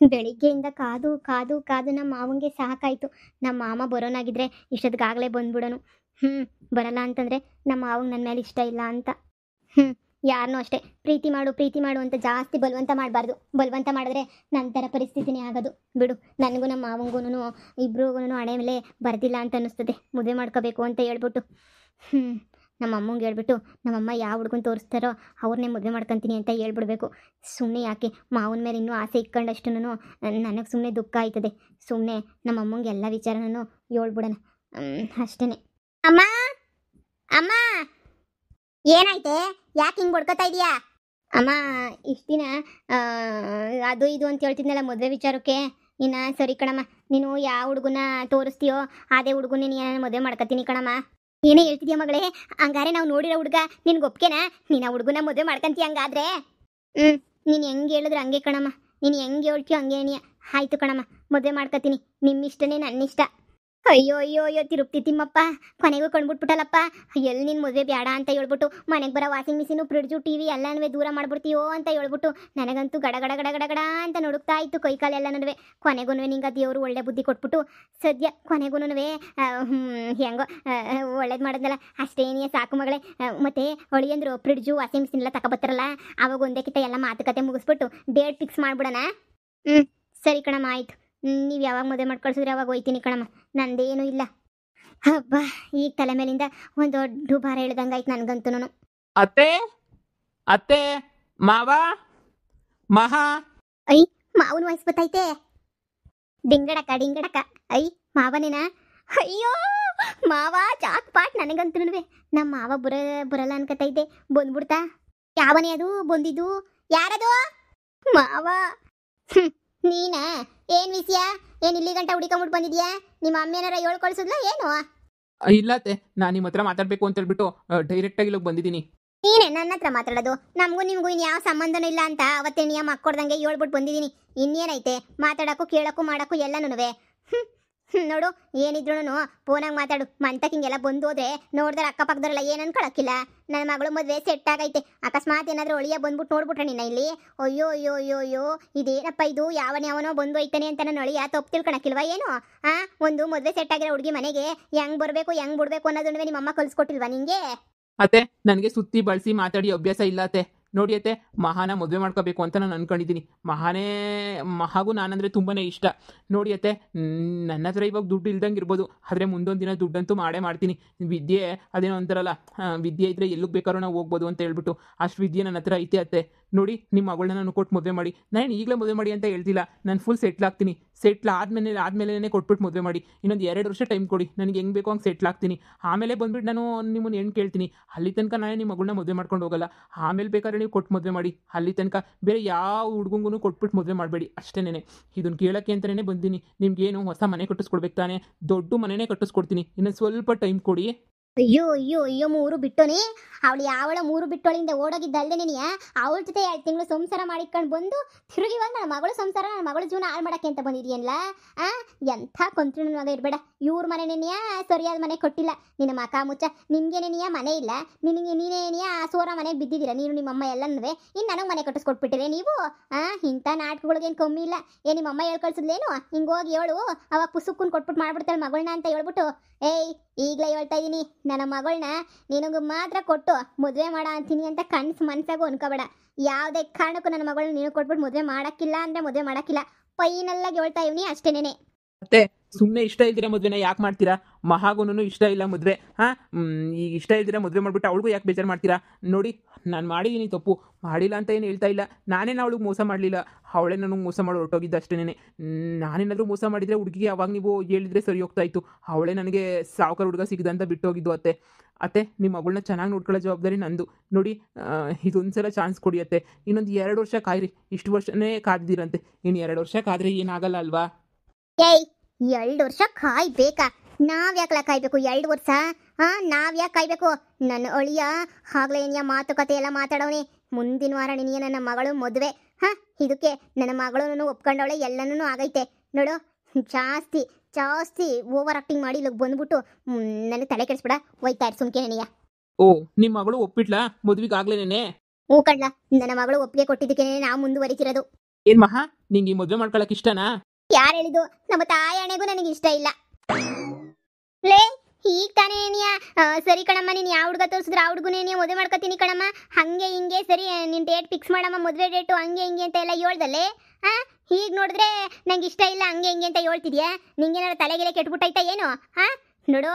ಬೆಳಿಗ್ಗೆಯಿಂದ ಕಾದು ಕಾದು ಕಾದು ನಮ್ಮ ಮಾವಂಗೆ ಸಾಕಾಯ್ತು. ನಮ್ಮ ಮಾಮ ಬರೋನಾಗಿದ್ರೆ ಇಷ್ಟೊತ್ತಿಗಾಗಲೇ ಬಂದ್ಬಿಡೋನು. ಹ್ಞೂ, ಬರಲ್ಲ ಅಂತಂದರೆ ನಮ್ಮ ಮಾವಂಗೆ ನನ್ನ ಮೇಲೆ ಇಷ್ಟ ಇಲ್ಲ ಅಂತ. ಹ್ಞೂ, ಯಾರನ್ನೂ ಅಷ್ಟೇ ಪ್ರೀತಿ ಮಾಡು ಪ್ರೀತಿ ಮಾಡು ಅಂತ ಜಾಸ್ತಿ ಬಲವಂತ ಮಾಡಬಾರ್ದು. ಬಲವಂತ ಮಾಡಿದ್ರೆ ನಂತರ ಪರಿಸ್ಥಿತಿನೇ ಆಗೋದು. ಬಿಡು, ನನಗೂ ನಮ್ಮ ಮಾವಂಗೂ ಇಬ್ರಿಗೂ ಹಣೆ ಮೇಲೆ ಬರ್ದಿಲ್ಲ ಅಂತ ಅನ್ನಿಸ್ತದೆ. ಮದುವೆ ಮಾಡ್ಕೋಬೇಕು ಅಂತ ಹೇಳ್ಬಿಟ್ಟು ನಮ್ಮ ಅಮ್ಮಂಗೆ ಹೇಳ್ಬಿಟ್ಟು ನಮ್ಮಮ್ಮ ಯಾವ ಹುಡುಗನ ತೋರಿಸ್ತಾರೋ ಅವ್ರನ್ನೇ ಮದುವೆ ಮಾಡ್ಕೊತೀನಿ ಅಂತ ಹೇಳ್ಬಿಡ್ಬೇಕು. ಸುಮ್ಮನೆ ಯಾಕೆ ಮಾವನ ಮೇಲೆ ಇನ್ನೂ ಆಸೆ ಇಟ್ಕೊಂಡಷ್ಟು ನನಗೆ ಸುಮ್ಮನೆ ದುಃಖ ಆಯ್ತದೆ. ಸುಮ್ಮನೆ ನಮ್ಮ ಅಮ್ಮಂಗೆ ಎಲ್ಲ ವಿಚಾರನೂ ಹೇಳ್ಬಿಡೋಣ ಅಷ್ಟೇ. ಅಮ್ಮ ಅಮ್ಮ, ಏನಾಯ್ತೆ? ಯಾಕೆ ಹಿಂಗೆ ಬಡ್ಕೋತಾ ಇದೀಯಾ? ಅಮ್ಮ, ಇಷ್ಟು ದಿನ ಅದು ಇದು ಅಂತ ಹೇಳ್ತಿದ್ನಲ್ಲ ಮದುವೆ ವಿಚಾರಕ್ಕೆ. ಇನ್ನು ಸರಿ ಕಣಮ್ಮ, ನೀನು ಯಾವ ಹುಡುಗನ ತೋರಿಸ್ತೀಯೋ ಅದೇ ಹುಡುಗನೇ ನೀನು ಮದುವೆ ಮಾಡ್ಕೊತೀನಿ ಕಣಮ್ಮ. ಏನೇ ಹೇಳ್ತಿದ್ಯಾ ಮಗಳೇ? ಹಂಗಾರೆ ನಾವು ನೋಡಿರೋ ಹುಡುಗ ನಿನ್ಗೆ ಒಪ್ಕೆನಾ? ನೀನು ಆ ಹುಡುಗನ ಮದುವೆ ಮಾಡ್ಕೊಂತೀಯ ಹಂಗಾದ್ರೆ? ನೀನು ಹೆಂಗೆ ಹೇಳಿದ್ರೆ ಹಂಗೆ ಕಣಮ್ಮ. ನೀನು ಹೆಂಗೆ ಹೇಳ್ತೀಯೋ ಹಂಗೇನಿಯ. ಆಯಿತು ಕಣಮ್ಮ, ಮದುವೆ ಮಾಡ್ಕೊತೀನಿ. ನಿಮ್ಮಿಷ್ಟನೇ ನನ್ನಿಷ್ಟ. ಅಯ್ಯೋ ಅಯ್ಯೋ ಅಯ್ಯೋ ತಿರುಪ್ತಿ ತಿಮ್ಮಪ್ಪ, ಕೊನೆಗೂ ಕಂಡ್ಬಿಟ್ಬಿಟ್ಟಲ್ಲಪ್ಪ. ಎಲ್ಲಿ ನಿನ್ನ ಮದುವೆ ಬೇಡ ಅಂತ ಹೇಳ್ಬಿಟ್ಟು ಮನೆಗೆ ಬರೋ washing machine fridge T V ಎಲ್ಲನೂ ದೂರ ಮಾಡ್ಬಿಡ್ತೀಯೋ ಅಂತ ಹೇಳ್ಬಿಟ್ಟು ನನಗಂತೂ ಗಡ ಗಡ ಗಡ ಗಡ ಗಡ ಅಂತ ನಡುಕ್ತಾ ಇತ್ತು ಕೈ ಕಾಲೆಲ್ಲನೂ. ಕೊನೆಗೂ ನಿಂಗೆ ದೇವರು ಒಳ್ಳೆ ಬುದ್ಧಿ ಕೊಟ್ಬಿಟ್ಟು ಸದ್ಯ ಕೊನೆಗೂ ಹೆಂಗೋ ಒಳ್ಳೇದು ಮಾಡಿದ್ನಲ್ಲ, ಅಷ್ಟೇನೇ ಸಾಕು ಮಗಳೇ. ಮತ್ತೆ ಹೊಳಿಯಂದ್ರು ಫ್ರಿಡ್ಜು ವಾಷಿಂಗ್ ಮಿಷಿನ್ ಎಲ್ಲ ತಗೊಬತ್ತಾರಲ್ಲ, ಅವಾಗ ಒಂದೇ ಕಿತ್ತ ಎಲ್ಲ ಮಾತುಕತೆ ಮುಗಿಸ್ಬಿಟ್ಟು ಡೇಟ್ ಫಿಕ್ಸ್ ಮಾಡ್ಬಿಡೋಣ. ಸರಿ ಕಣಮ್ಮ, ಆಯಿತು. ನೀವು ಯಾವಾಗ ಮದುವೆ ಮಾಡ್ಕೊಳ್ಸಿದ್ರೆ ಅವಾಗ ಹೋಯ್ತೀನಿ ಕಣಮ್ಮ, ನಂದೇನೂ ಇಲ್ಲ. ಹಬ್ಬ, ಈಗ ತಲೆ ಮೇಲಿಂದ ಒಂದು ದೊಡ್ಡ ಭಾರ ಹೇಳ್ದಂಗಾಯ್ತು ನನಗಂತೂ. ಅತ್ತೆ ಅತ್ತೆ, ಮಾವ ಮಹಾ. ಐ, ಮಾವನ ವಯಸ್ಸು ಬತ್ತೈತೆ. ಡಿಂಗಡಕ ಡಿಂಗಡಕ. ಐ, ಮಾವನೇನಾ? ಅಯ್ಯೋ ಮಾವ ಜಾಕ್ ಪಾಟ್. ನನಗಂತೂ ನಮ್ಮ ಮಾವ ಬರಲ್ಲ ಅನ್ಕತೈತೆ. ಬಂದ್ಬಿಡ್ತಾ? ಯಾವನೇ ಅದು ಬಂದಿದ್ದು? ಯಾರದು? ಮಾವ. ನೀನಾ? ಏನ್ ವಿಷಯ? ಏನ್ ಇಲ್ಲಿ ಗಂಟ ಹುಡಿಕೊಂಬಿಟ್ಟು ಬಂದಿದ್ಯಾ? ನಿಮ್ಮ ಅಮ್ಮ ಏನಾರ ಹೇಳ್ಕೊಳ್ಸಿದ್ಲ ಏನು? ಇಲ್ಲತ್ತೆ, ನಾನು ನಿಮ್ಮ ಹತ್ರ ಮಾತಾಡ್ಬೇಕು ಅಂತ ಹೇಳ್ಬಿಟ್ಟು ಡೈರೆಕ್ಟಾಗಿ ಇಲ್ಲಿಗೆ ಬಂದಿದ್ದೀನಿ. ನೀನೇ ನನ್ನ ಹತ್ರ ಮಾತಾಡೋದು? ನಮಗೂ ನಿಮಗೂ ಇನ್ನು ಯಾವ ಸಂಬಂಧನೂ ಇಲ್ಲ ಅಂತ ಅವತ್ತೇ ನಿಯಮ ಹಾಕ್ಕೊಡ್ದಂಗೆ ಹೇಳ್ಬಿಟ್ಟು ಬಂದಿದ್ದೀನಿ. ಇನ್ನೇನೈತೆ ಮಾತಾಡೋಕ್ಕೂ ಕೇಳೋಕ್ಕೂ ಮಾಡೋಕ್ಕೂ ಎಲ್ಲನೂ. ನೋಡು, ಏನಿದ್ರು ಫೋನಾಗ ಮಾತಾಡು. ಮಂತಕ್ಕೆ ಹಿಂಗೆಲ್ಲ ಬಂದು ಹೋದ್ರೆ ನೋಡಿದ್ರೆ ಅಕ್ಕಪಕ್ಕದವರೆಲ್ಲ ಏನು ಅನ್ಕೊಳಕ್ಕಿಲ್ಲ. ನನ್ನ ಮಗಳು ಮದುವೆ ಸೆಟ್ ಆಗೈತೆ. ಅಕಸ್ಮಾತ್ ಏನಾದರೂ ಒಳಿಯ ಬಂದ್ಬಿಟ್ಟು ನೋಡ್ಬಿಟ್ರೆ ನಿನ್ನ ಇಲ್ಲಿ, ಅಯ್ಯೋ ಅಯ್ಯೋ ಅಯ್ಯೋ ಅಯ್ಯೋ ಇದೇನಪ್ಪ ಇದು, ಯಾವನೋ ಬಂದು ಹೋಯ್ತಾನೆ ಅಂತ ನನ್ನ ಒಳಿಯ ತಪ್ಪು ತಿಳ್ಕೊಳಕ್ಕಿಲ್ವಾ ಏನು? ಒಂದು ಮದುವೆ ಸೆಟ್ ಆಗಿರೋ ಹುಡುಗಿ ಮನೆಗೆ ಹೆಂಗ್ ಬರಬೇಕು ಹೆಂಗ್ ಬಿಡ್ಬೇಕು ಅನ್ನೋದನ್ನೇ ನಿಮ್ಮಮ್ಮ ಕಲಿಸ್ಕೊಟ್ಟಿಲ್ವಾ ನಿಂಗೆ? ಅತ್ತೆ, ನನಗೆ ಸುತ್ತಿ ಬಳಸಿ ಮಾತಾಡಿ ಅಭ್ಯಾಸ ಇಲ್ಲ ಅತ್ತೆ. ನೋಡಿ ಅತ್ತೆ, ಮಹಾನ ಮದುವೆ ಮಾಡ್ಕೋಬೇಕು ಅಂತ ನಾನು ಅನ್ಕೊಂಡಿದ್ದೀನಿ. ಮಹಾಗೂ ನಾನಂದರೆ ತುಂಬಾ ಇಷ್ಟ. ನೋಡಿ ಅತ್ತೆ, ನನ್ನ ಹತ್ರ ಇವಾಗ ದುಡ್ಡು ಇಲ್ದಂಗೆ ಇರ್ಬೋದು, ಆದರೆ ಮುಂದೊಂದು ದಿನ ದುಡ್ಡಂತೂ ಮಾಡ್ತೀನಿ. ವಿದ್ಯೆ ಅದೇನೋ ಅಂತಾರಲ್ಲ, ವಿದ್ಯೆ ಇದ್ದರೆ ಎಲ್ಲಿಗೆ ಬೇಕಾದ್ರೂ ನಾವು ಹೋಗ್ಬೋದು ಅಂತ ಹೇಳ್ಬಿಟ್ಟು ಅಷ್ಟು ವಿದ್ಯೆ ನನ್ನ ಹತ್ರ ಐತೆ ಅತ್ತೆ. ನೋಡಿ, ನಿಮ್ಮ ಮಗಳನ್ನ ನಾನು ಕೊಟ್ಟು ಮದುವೆ ಮಾಡಿ. ನಾನು ಈಗಲೇ ಮದುವೆ ಮಾಡಿ ಅಂತ ಹೇಳ್ತಿಲ್ಲ, ನಾನು ಫುಲ್ ಸೆಟ್ಲ್ ಆಗ್ತೀನಿ. ಸೆಟ್ಲ್ ಆದಮೇಲೆ ಕೊಟ್ಬಿಟ್ಟು ಮದುವೆ ಮಾಡಿ. ಇನ್ನೊಂದು 2 ವರ್ಷ ಟೈಮ್ ಕೊಡಿ, ನನಗೆ ಹೆಂಗೆ ಬೇಕೋ ಹಂಗೆ ಸೆಟ್ಲ್ ಆಗ್ತೀನಿ. ಆಮೇಲೆ ಬಂದುಬಿಟ್ಟು ನಾನು ನಿಮ್ಮನ್ನು ಹೆಣ್ಣು ಕೇಳ್ತೀನಿ. ಅಲ್ಲಿ ತನಕ ನಾನೇ ನಿಮ್ಮ ಮಗಳನ್ನ ಮದುವೆ ಮಾಡ್ಕೊಂಡು ಹೋಗಲ್ಲ. ಆಮೇಲೆ ಬೇಕಾದ್ರೆ ನೀವು ಕೊಟ್ಟು ಮದುವೆ ಮಾಡಿ. ಅಲ್ಲಿ ತನಕ ಬೇರೆ ಯಾವ ಹುಡುಗಂಗೂ ಕೊಟ್ಬಿಟ್ಟು ಮದುವೆ ಮಾಡಬೇಡಿ ಅಷ್ಟೇನೆ. ಇದನ್ನು ಕೇಳೋಕ್ಕೆ ಅಂತಲೇ ಬಂದೀನಿ. ನಿಮ್ಗೇನು ಹೊಸ ಮನೆ ಕಟ್ಟಿಸ್ಕೊಡ್ಬೇಕು ತಾನೆ? ದೊಡ್ಡ ಮನೆಯೇ ಕಟ್ಟಿಸ್ಕೊಡ್ತೀನಿ, ಇನ್ನೊಂದು ಸ್ವಲ್ಪ ಟೈಮ್ ಕೊಡಿ. ಅಯ್ಯೋ ಅಯ್ಯೋ ಅಯ್ಯೋ, 3 ಬಿಟ್ಟೋನಿ. ಅವಳು ಯಾವಳ 3 ಬಿಟ್ಟೋಳಿಂದ ಓಡೋಗಿದ್ದಲ್ದೆ ನೀನಿಯ ಅವಳ ಜೊತೆ 2 ತಿಂಗಳು ಸಂಸಾರ ಮಾಡಿಕೊಂಡು ಬಂದು ತಿರುಗಿ ಇವಾಗ ನನ್ನ ಮಗಳು ಸಂಸಾರ, ನನ್ನ ಮಗಳ ಜೀವನ ಹಾಳು ಮಾಡೋಕ್ಕೆ ಅಂತ ಬಂದಿದೆಯಲ್ಲ. ಎಂಥ ಕೊಂತ್ರಿ ಮಗ ಇರಬೇಡ. ಇವ್ರ ಮನೆನೇನಿಯ ಸರಿಯಾದ ಮನೆ ಕೊಟ್ಟಿಲ್ಲ. ನಿನ್ನ ಮಕ ಮುಚ್ಚ, ನಿನಗೇನೇನಿಯ ಮನೆ ಇಲ್ಲ. ನೀನೇನಿಯ ಸೋರ ಮನೆಗೆ ಬಿದ್ದಿದ್ದೀರ ನೀನು ನಿಮ್ಮಮ್ಮ ಎಲ್ಲನೂ. ಇನ್ನು ನನಗೆ ಮನೆ ಕಟ್ಟಿಸ್ಕೊಟ್ಬಿಟ್ಟಿರೆ ನೀವು. ಇಂಥ ನಾಟಕಗಳಿಗೇನು ಕಮ್ಮಿ ಇಲ್ಲ. ನಿಮ್ಮಮ್ಮ ಹೇಳ್ಕಳ್ಸಿದ್ಲೇನು? ಹಿಂಗೆ ಹೋಗಿ ಹೇಳು, ಅವಾಗ ಪುಸುಕ್ಕನ್ನು ಕೊಟ್ಬಿಟ್ಟು ಮಾಡ್ಬಿಡ್ತಾಳೆ ಮಗಳನ್ನ ಅಂತ ಹೇಳ್ಬಿಟ್ಟು. ಏಯ್, ಈಗಲೇ ಹೇಳ್ತಾ ಇದ್ದೀನಿ, ನನ್ನ ಮಗಳನ್ನ ನಿನಗೆ ಮಾತ್ರ ಕೊಟ್ಟು ಮದುವೆ ಮಾಡ ಅಂತೀನಿ ಅಂತ ಮನ್ಸಾಗೂ ಅನ್ಕೋಬೇಡ. ಯಾವುದೇ ಕಾರಣಕ್ಕೂ ನನ್ನ ಮಗಳನ್ನ ನೀನು ಕೊಟ್ಬಿಟ್ಟು ಮದುವೆ ಮಾಡೋಕ್ಕಿಲ್ಲ ಅಂದರೆ ಮದುವೆ ಮಾಡೋಕ್ಕಿಲ್ಲ. ಫೈನಲ್ಲಾಗಿ ಹೇಳ್ತಾ ಇವನಿ ಅಷ್ಟೇನೆ. ಮತ್ತೆ ಸುಮ್ಮನೆ ಇಷ್ಟ ಇಲ್ದಿರ ಮದುವೆನ ಯಾಕೆ ಮಾಡ್ತೀರಾ? ಮಹಾಗೂ ಇಷ್ಟ ಇಲ್ಲ ಮದುವೆ. ಈಗ ಇಷ್ಟ ಇಲ್ದಿರ ಮದುವೆ ಮಾಡಿಬಿಟ್ಟು ಅವಳಿಗೂ ಯಾಕೆ ಬೇಜಾರು ಮಾಡ್ತೀರಾ? ನೋಡಿ, ನಾನು ಮಾಡಿದ್ದೀನಿ ತಪ್ಪು, ಮಾಡಿಲ್ಲ ಅಂತ ಏನು ಹೇಳ್ತಾ ಇಲ್ಲ. ನಾನೇನು ಅವಳಿಗೆ ಮೋಸ ಮಾಡಲಿಲ್ಲ, ಅವಳೇ ನನಗೆ ಮೋಸ ಮಾಡಿ ಹೊರಟೋಗಿದ್ದು ಅಷ್ಟೇನೆ. ನಾನೇನಾದರೂ ಮೋಸ ಮಾಡಿದರೆ ಹುಡುಗಿಗೆ ಅವಾಗ ನೀವು ಹೇಳಿದರೆ ಸರಿ ಹೋಗ್ತಾ ಇತ್ತು. ಅವಳೇ ನನಗೆ ಸಾವುಕಾರ ಹುಡುಗ ಸಿಗದಂತ ಬಿಟ್ಟು ಹೋಗಿದ್ದು ಅತ್ತೆ. ನಿಮ್ಮ ಮಗಳನ್ನ ಚೆನ್ನಾಗಿ ನೋಡ್ಕೊಳ್ಳೋ ಜವಾಬ್ದಾರಿ ನಂದು. ನೋಡಿ, ಇದೊಂದು ಸಲ ಚಾನ್ಸ್ ಕೊಡಿ ಅತ್ತೆ. ಇನ್ನೊಂದು 2 ವರ್ಷ ಕಾಯಿರಿ. ಇಷ್ಟು ವರ್ಷನೇ ಕಾದಿದ್ದೀರಂತೆ, ಇನ್ನು 2 ವರ್ಷ ಕಾದರೆ ಏನಾಗಲ್ಲ ಅಲ್ವಾ? ಏಯ್, 2 ವರ್ಷ ಕಾಯ್ಬೇಕಾ? ನಾವ್ಯಾಕಲ ಕಾಯ್ಬೇಕು 2 ವರ್ಷ? ನಾವ್ಯಾಕೆ ಕಾಯ್ಬೇಕು? ನನ್ನ ಅಳಿಯ ಆಗ್ಲೇ ಏನಿಯ ಮಾತುಕತೆ ಎಲ್ಲ ಮಾತಾಡೋನೆ. ಮುಂದಿನ ವಾರ ನಿನಗೆ ನನ್ನ ಮಗಳು ಮದುವೆ. ಇದಕ್ಕೆ ನನ್ನ ಮಗಳು ಒಪ್ಕೊಂಡವಳೆ, ಎಲ್ಲನೂ ಆಗೈತೆ ನೋಡು. ಜಾಸ್ತಿ ಓವರ್ ಆಕ್ಟಿಂಗ್ ಮಾಡಿ ಇಲ್ಲಿಗೆ ಬಂದ್ಬಿಟ್ಟು ನನಗೆ ತಲೆ ಕೆಡಿಸ್ಬಿಡ. ಹೋಯ್ತಾ ಇರು ಸುಮ್ಕೆ ನನಗೆ. ಓ, ನಿಮ್ಮ ಮಗಳು ಒಪ್ಪಿಟ್ಲಾ ಮದುವೆಗೆ ಆಗ್ಲೇನೆ? ಹ್ಞೂ ಕಣ್ಲ, ನನ್ನ ಮಗಳು ಒಪ್ಪಿಗೆ ಕೊಟ್ಟಿದ್ದಕ್ಕೆ ನಾವು ಮುಂದುವರಿತಿರೋದು. ಏನ್ ಮಹಾ, ನಿಂಗೆ ಈ ಮದುವೆ ಮಾಡ್ಕೊಳಕ್ ಇಷ್ಟನಾ? ಯಾರು ಹೇಳಿದ್ದು? ನಮ್ಮ ತಾಯಣೆಗೂ ನನಗೆ ಇಷ್ಟ ಇಲ್ಲ. ಲೇ, ಈಗ ತಾನೇ ನೀಯ ಸರಿ ಕಣಮ್ಮ, ನೀನು ಯಾವ ಹುಡುಗ ತೋರಿಸಿದ್ರೆ ಆ ಹುಡುಗನೇ ನೀ ಮದುವೆ ಮಾಡ್ಕೊತೀನಿ ಕಣಮ್ಮ, ಹಂಗೆ ಹಿಂಗೆ ಸರಿ ನಿನ್ನ ಡೇಟ್ ಫಿಕ್ಸ್ ಮಾಡಮ್ಮ, ಮದುವೆ ಡೇಟು ಹಂಗೆ ಹಿಂಗೆ ಅಂತ ಎಲ್ಲ ಹೇಳ್ದಲ್ಲೇ. ಈಗ ನೋಡಿದ್ರೆ ನಂಗೆ ಇಷ್ಟ ಇಲ್ಲ ಹಂಗೆ ಹಿಂಗೆ ಅಂತ ಹೇಳ್ತಿದ್ಯಾ? ನಿಂಗೇನಾರು ತಲೆಗೆಲೆ ಕೆಟ್ಬಿಟ್ಟೈತಾ ಏನು? ನೋಡು,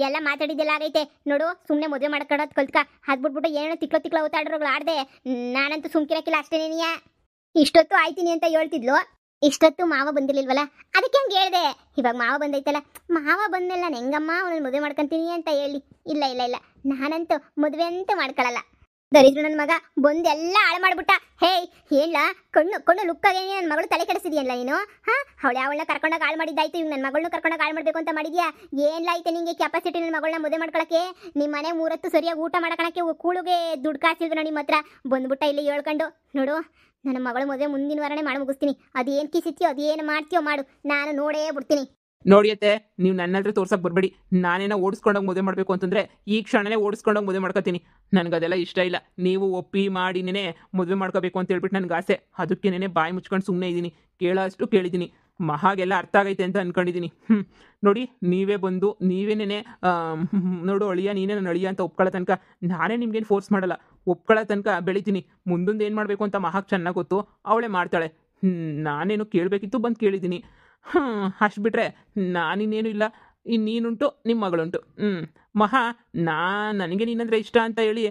ಎಲ್ಲ ಮಾತಾಡಿದ್ದೆಲ್ಲ ಆಗೈತೆ ನೋಡು. ಸುಮ್ಮನೆ ಮದುವೆ ಮಾಡ್ಕೊಳೋದು ಕಲ್ತ್ಕ, ಅದು ಬಿಟ್ಬಿಟ್ಟು ಏನೋ ತಿಕ್lo ಓತಾಡ್ರೋಗಳು ಆಡ್ದೆ. ನಾನಂತೂ ಸುಮ್ಕಿರಕ್ಕಿಲ್ಲ ಅಷ್ಟೇ. ನೀನಿಯ ಇಷ್ಟೊತ್ತು ಆಯ್ತೀನಿ ಅಂತ ಹೇಳ್ತಿದ್ಲು, ಇಷ್ಟೊತ್ತು ಮಾವ ಬಂದಿರ್ಲಿಲ್ವಲ್ಲ, ಅದಕ್ಕೆ ಹಂಗೆ ಹೇಳ್ದೆ. ಇವಾಗ ಮಾವ ಬಂದೈತಲ್ಲ, ಮಾವ ಬಂದೆಲ್ಲ ನಾನು ಹೆಂಗಮ್ಮ ಅವನನ್ನು ಮದುವೆ ಮಾಡ್ಕೊಂತೀನಿ ಅಂತ ಹೇಳಿ. ಇಲ್ಲ ಇಲ್ಲ ಇಲ್ಲ, ನಾನಂತೂ ಮದುವೆ ಅಂತೂ ಮಾಡ್ಕೊಳ್ಳಲ್ಲ. ದರಿದ್ರು ನನ್ನ ಮಗ ಬಂದೆಲ್ಲ ಹಾಳು ಮಾಡ್ಬಿಟ್ಟ. ಹೇಯ್, ಹೇಳ, ಕಣ್ಣು ಲುಕ್ಕಾಗೇನಿ ನನ್ನ ಮಗಳು ತಲೆ ಕೆಡಿಸಿದ್ಯಲ್ಲ ನೀನು. ಅವಳನ್ನ ಕರ್ಕೊಂಡಾಗ ಹಾಳು ಮಾಡಿದ್ದಾಯ್ತು, ಇವ್ ನನ್ನ ಮಗಳನ್ನ ಕರ್ಕೊಂಡಾಗ ಹಾಳು ಮಾಡಬೇಕು ಅಂತ ಮಾಡಿದ್ಯಾ? ಏನ್ಲ ಐತೆ ನಿಂಗೆ ಕೆಪಾಸಿಟಿ ನನ್ನ ಮಗಳನ್ನ ಮದುವೆ ಮಾಡ್ಕೊಳಕ್ಕೆ? ನಿಮ್ಮ ಮನೆ 3 ಹೊತ್ತು ಸರಿಯಾಗಿ ಊಟ ಮಾಡ್ಕೊಳಕ್ಕೆ ಕೂಳುಗೆ ದುಡ್ಡು ಕಾಸಿಲ್ವ ನಿಮ್ಮ ಹತ್ರ? ಬಂದ್ಬಿಟ್ಟ ಇಲ್ಲಿ ಹೇಳ್ಕೊಂಡು. ನೋಡು, ನನ್ನ ಮಗಳು ಮದುವೆ ಮುಂದಿನ ವಾರನೇ ಮಾಡಿ ಮುಗಿಸ್ತೀನಿ. ಅದೇನು ಕಿಸಿತ್ಯೋ ಅದೇನು ಮಾಡ್ತೀಯೋ ಮಾಡು, ನಾನು ನೋಡೇ ಬಿಡ್ತೀನಿ. ನೋಡಿಯತ್ತೆ, ನೀವು ನನ್ನ ಹತ್ರ ತೋರ್ಸಕ್ ಬರಬೇಡಿ. ನಾನೇನೋ ಓಡಿಸ್ಕೊಂಡೋಗಿ ಮದುವೆ ಮಾಡಬೇಕು ಅಂತಂದ್ರೆ ಈ ಕ್ಷಣನೇ ಓಡಿಸ್ಕೊಂಡೋಗಿ ಮದುವೆ ಮಾಡ್ಕೊತೀನಿ. ನನಗದೆಲ್ಲ ಇಷ್ಟ ಇಲ್ಲ. ನೀವು ಒಪ್ಪಿ ಮಾಡಿನೇ ಮದುವೆ ಮಾಡ್ಕೋಬೇಕು ಅಂತ ಹೇಳ್ಬಿಟ್ಟು ನನಗೆ ಆಸೆ. ಅದಕ್ಕೇನೆ ಬಾಯಿ ಮುಚ್ಕೊಂಡು ಸುಮ್ಮನೆ ಇದ್ದೀನಿ. ಕೇಳೋಷ್ಟು ಕೇಳಿದ್ದೀನಿ. ಮಹಾಗೆಲ್ಲ ಅರ್ಥ ಆಗೈತೆ ಅಂತ ಅಂದ್ಕೊಂಡಿದ್ದೀನಿ. ನೋಡಿ, ನೀವೇ ಬಂದು ನೀವೇನೇ ನೋಡು ಅಳಿಯ, ನೀನೇ ನನ್ನ ಅಳಿಯ ಅಂತ ಒಪ್ಕೊಳ್ಳೋ ತನಕ ನಾನೇ ನಿಮ್ಗೇನು ಫೋರ್ಸ್ ಮಾಡಲ್ಲ. ಒಪ್ಕೊಳ್ಳೋ ತನಕ ಬೆಳಿತೀನಿ. ಮುಂದೊಂದು ಏನು ಮಾಡಬೇಕು ಅಂತ ಮಹಾಗೆ ಚೆನ್ನಾಗಿ ಗೊತ್ತು, ಅವಳೇ ಮಾಡ್ತಾಳೆ. ನಾನೇನು ಕೇಳಬೇಕಿತ್ತು, ಬಂದು ಕೇಳಿದ್ದೀನಿ. ಅಷ್ಟು ಬಿಟ್ಟರೆ ನಾನಿನ್ನೇನು ಇಲ್ಲ. ನೀನುಂಟು, ನಿಮ್ಮ ಮಗಳುಂಟು. ಮಹಾ, ನನಗೆ ನೀನಂದರೆ ಇಷ್ಟ ಅಂತ ಹೇಳಿ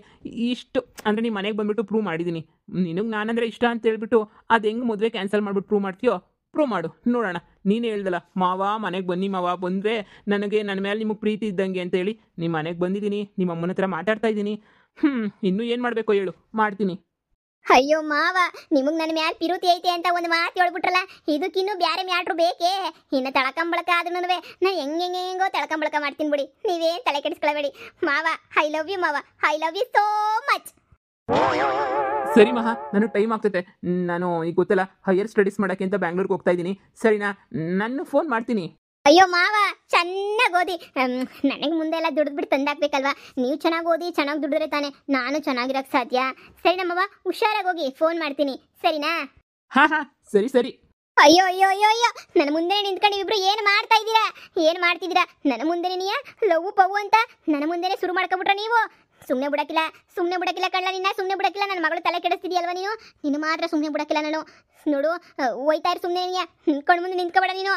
ಇಷ್ಟು ಅಂದರೆ ನಿಮ್ಮ ಮನೆಗೆ ಬಂದುಬಿಟ್ಟು ಪ್ರೂವ್ ಮಾಡಿದ್ದೀನಿ. ನಿನಗೆ ನಾನಂದರೆ ಇಷ್ಟ ಅಂತ ಹೇಳ್ಬಿಟ್ಟು ಅದು ಹೆಂಗೆ ಮದುವೆ ಕ್ಯಾನ್ಸಲ್ ಮಾಡಿಬಿಟ್ಟು ಪ್ರೂವ್ ಮಾಡ್ತೀಯೋ ಪ್ರೂವ್ ಮಾಡು, ನೋಡೋಣ. ನೀನೇ ಹೇಳ್ದಲ್ಲ, ಮಾವ ಮನೆಗೆ ಬನ್ನಿ, ಮಾವ ಬಂದರೆ ನನಗೆ ನನ್ನ ಮೇಲೆ ನಿಮಗೆ ಪ್ರೀತಿ ಇದ್ದಂಗೆ ಅಂತೇಳಿ ನಿಮ್ಮ ಮನೆಗೆ ಬಂದಿದ್ದೀನಿ. ನಿಮ್ಮ ಅಮ್ಮನ ಹತ್ರ ಮಾತಾಡ್ತಾ ಇದ್ದೀನಿ. ಇನ್ನೂ ಏನು ಮಾಡಬೇಕು ಹೇಳು, ಮಾಡ್ತೀನಿ. ಅಯ್ಯೋ ಮಾವ, ನಿಮಗೆ ನನ್ನ ಮ್ಯಾಲ ಪಿರುತಿ ಐತೆ ಅಂತ ಒಂದು ಮಾತು ಹೇಳ್ಬಿಟ್ರಲ್ಲ, ಇದಕ್ಕಿನ್ನೂ ಬ್ಯಾರೆ ಮ್ಯಾಟ್ರು ಬೇಕೇ? ಇನ್ನು ತಳಕಂಬಳಕ ಆದ್ರೂ ನಾ ಹೆಂಗೋ ತಳಕಂಬಳಕ ಮಾಡ್ತೀನಿ ಬಿಡಿ. ನೀವೇನು ತಲೆ ಕೆಡಿಸ್ಕೊಳ್ಬೇಡಿ ಮಾವ. ಐ ಲವ್ ಯು ಮಾವ, I love you so much. ಸರಿ ಮಹಾ, ನನಗೆ ಟೈಮ್ ಆಗ್ತೈತೆ. ನಾನು ಈಗ ಗೊತ್ತಲ್ಲ ಹೈಯರ್ ಸ್ಟಡೀಸ್ ಮಾಡೋಕ್ಕೆ ಅಂತ ಬ್ಯಾಂಗ್ಳೂರ್ಗೆ ಹೋಗ್ತಾ ಇದ್ದೀನಿ. ಸರಿನಾ? ನಾನು ಫೋನ್ ಮಾಡ್ತೀನಿ. ಅಯ್ಯೋ ಮಾವ, ಚೆನ್ನಾಗಿ ಓದಿ. ನನಗೆ ಮುಂದೆ ಎಲ್ಲ ದುಡಿದ್ಬಿಟ್ಟು ತಂದಾಕ್ಬೇಕಲ್ವಾ? ನೀವು ಚೆನ್ನಾಗಿ ಓದಿ, ಚೆನ್ನಾಗಿ ದುಡಿದ್ರೆ ತಾನೆ ನಾನು ಚೆನ್ನಾಗಿರೋಕ್ಕೆ ಸಾಧ್ಯ. ಸರಿ ನಮ್ಮವ್ವ, ಹುಷಾರಾಗಿ ಹೋಗಿ, ಫೋನ್ ಮಾಡ್ತೀನಿ. ಸರಿನಾ? ಹಾಂ, ಸರಿ ಸರಿ. ಅಯ್ಯೋ ಅಯ್ಯೋ ಅಯ್ಯೋ ಅಯ್ಯೋ, ನನ್ನ ಮುಂದೆ ನಿಂತ್ಕೊಂಡು ಇಬ್ರು ಏನು ಮಾಡ್ತಿದ್ದೀರಾ? ನನ್ನ ಮುಂದೆ ನೀಯ ಲವ್ ಪವು ಅಂತ ನನ್ನ ಮುಂದೆನೇ ಶುರು ಮಾಡ್ಕೊಬಿಟ್ರ ನೀವು? ಸುಮ್ಮನೆ ಬಿಡಕ್ಕಿಲ್ಲ ಕಳ್ಳ ನಿನ್ನ, ಸುಮ್ಮನೆ ಬಿಡಕ್ಕಿಲ್ಲ. ನನ್ನ ಮಗಳು ತಲೆ ಕೆಡಿಸ್ತಿದ್ಯಲ್ವ ನೀನು? ನೀನು ಮಾತ್ರ ಸುಮ್ಮನೆ ಬಿಡಕ್ಕಿಲ್ಲ ನಾನು. ನೋಡು, ಹೋಯ್ತಾ ಇರು ಸುಮ್ಮನೆ. ನೀಯ ಕಣ್ಣು ಮುಂದೆ ನಿಂತ್ಕೊಬೇಡ ನೀನು.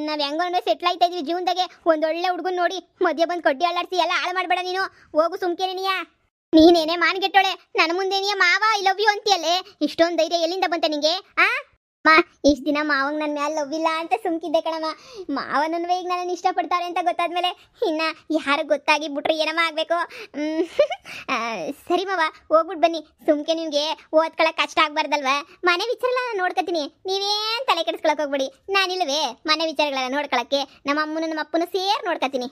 ನಾವು ಹೆಂಗೋ ಸೆಟ್ಲ್ ಆಯ್ತಾ ಇದೀವಿ ಜೀವನದಾಗೆ. ಒಂದೊಳ್ಳೆ ಹುಡುಗನ್ ನೋಡಿ ಮಧ್ಯ ಬಂದು ಕಡ್ಡಿ ಅಳ್ಳಾಡ್ಸಿ ಎಲ್ಲ ಹಾಳು ಮಾಡಬೇಡ ನೀನು. ಹೋಗು ಸುಮ್ಕೇನೆ ನೀಯ. ನೀನೇನೇ ಮಾನ್ಗೆಟ್ಟೋಳೆ, ನನ್ನ ಮುಂದೆ ನೀಯ ಮಾವ ಐ ಲವ್ ಯು ಅಂತೀಯಲ್ಲೇ. ಇಷ್ಟೊಂದು ಧೈರ್ಯ ಎಲ್ಲಿಂದ ಬಂತ ನಿಂಗೆ? ಇಷ್ಟು ದಿನ ಮಾವಂಗೆ ನನ್ನ ಮ್ಯಾಲೆ ಲವ್ ಇಲ್ಲ ಅಂತ ಸುಮ್ಕಿದ್ದೆ ಕಣಮ್ಮ. ಮಾವನನ್ನು ಈಗ ನನ್ನನ್ನು ಇಷ್ಟಪಡ್ತಾರೆ ಅಂತ ಗೊತ್ತಾದ್ಮೇಲೆ ಇನ್ನು ಯಾರು ಗೊತ್ತಾಗಿ ಬಿಟ್ರೆ ಏನಮ್ಮ ಆಗಬೇಕು? ಸರಿ ಮಾವ, ಹೋಗ್ಬಿಟ್ಟು ಬನ್ನಿ. ಸುಮ್ಕೆ ನಿಮಗೆ ಓದ್ಕೊಳಕ್ಕೆ ಕಷ್ಟ ಆಗ್ಬಾರ್ದಲ್ವ? ಮನೆ ವಿಚಾರ ನೋಡ್ಕೊತೀನಿ, ನೀವೇನು ತಲೆ ಕೆಡಿಸ್ಕೊಳಕ್ಕೆ ಹೋಗ್ಬಿಡಿ. ನಾನಿಲ್ಲವೇ ಮನೆ ವಿಚಾರಗಳೆಲ್ಲ ನೋಡ್ಕೊಳಕ್ಕೆ? ನಮ್ಮ ಅಮ್ಮನ ನಮ್ಮ ಅಪ್ಪನ ಸೇರಿ ನೋಡ್ಕೊತೀನಿ.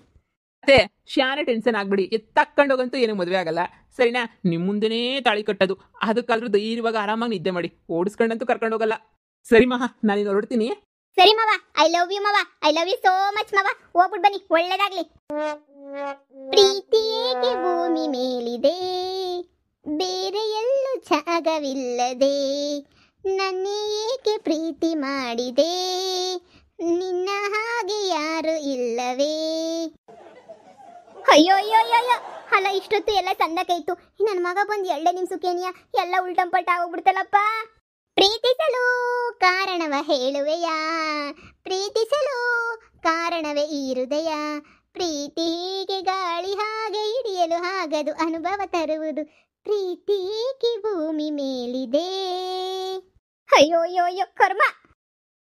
ಮತ್ತೆ ಶಾನೆ ಟೆನ್ಷನ್ ಆಗ್ಬಿಡಿ. ತಕ್ಕೊಂಡೋಗಂತೂ ಏನೂ ಮದುವೆ ಆಗಲ್ಲ. ಸರಿನಾ? ನಿಮ್ಮ ಮುಂದೆನೇ ತಾಳಿ ಕಟ್ಟೋದು. ಅದಕ್ಕಾದ್ರೂ ಧೈರ್ಯವಾಗಿ ಆರಾಮಾಗಿ ನಿದ್ದೆ ಮಾಡಿ. ಓಡಿಸ್ಕೊಂಡಂತೂ ಕರ್ಕೊಂಡು ಹೋಗಲ್ಲ. ಸರಿ ಮಹಾ, ನಾನಿನ್ನು ಹೊರಡ್ತೀನಿ. ಸರಿ ಮಾವ, ಐ ಲವ್ ಯು ಮಾವ, I love you so much ಮಾವ. ಹೋಗ್ಬಿಟ್ಟು ಬನ್ನಿ, ಒಳ್ಳೇದಾಗ್ಲಿ. ಪ್ರೀತಿಯೇಕೆ ಭೂಮಿ ಮೇಲಿದೆ, ಬೇರೆ ಎಲ್ಲೂ ಜಾಗವಿಲ್ಲದೆ, ನನ್ನೇ ಏಕೆ ಪ್ರೀತಿ ಮಾಡಿದೆ, ನಿನ್ನ ಹಾಗೆ ಯಾರು ಇಲ್ಲವೇ? ಅಯ್ಯೋ ಅಯ್ಯೋ ಅಯ್ಯೋ, ಅಲ್ಲ ಇಷ್ಟೊತ್ತು ಎಲ್ಲ ಸಂದಕೈತು. ನನ್ನ ಮಗ ಬಂದು 2 ನಿಮಿಷಕ್ಕೇನಿಯ ಎಲ್ಲ ಉಲ್ಟಂಪಲ್ಟ ಆಗೋಗ್ಬಿಡ್ತಲ್ಲಪ್ಪ. ಪ್ರೀತಿಸಲು ಕಾರಣವ ಹೇಳುವೆಯಾ, ಪ್ರೀತಿಸಲು ಕಾರಣವೇ ಈ ಹೃದಯ, ಪ್ರೀತಿ ಹೀಗೆ ಗಾಳಿ ಹಾಗೆ ಹಿಡಿಯಲು ಆಗದು ಅನುಭವ ತರುವುದು, ಪ್ರೀತಿಗೆ ಭೂಮಿ ಮೇಲಿದೆ. ಅಯ್ಯೋ ಅಯ್ಯೋ ಅಯ್ಯೋ ಕರ್ಮ.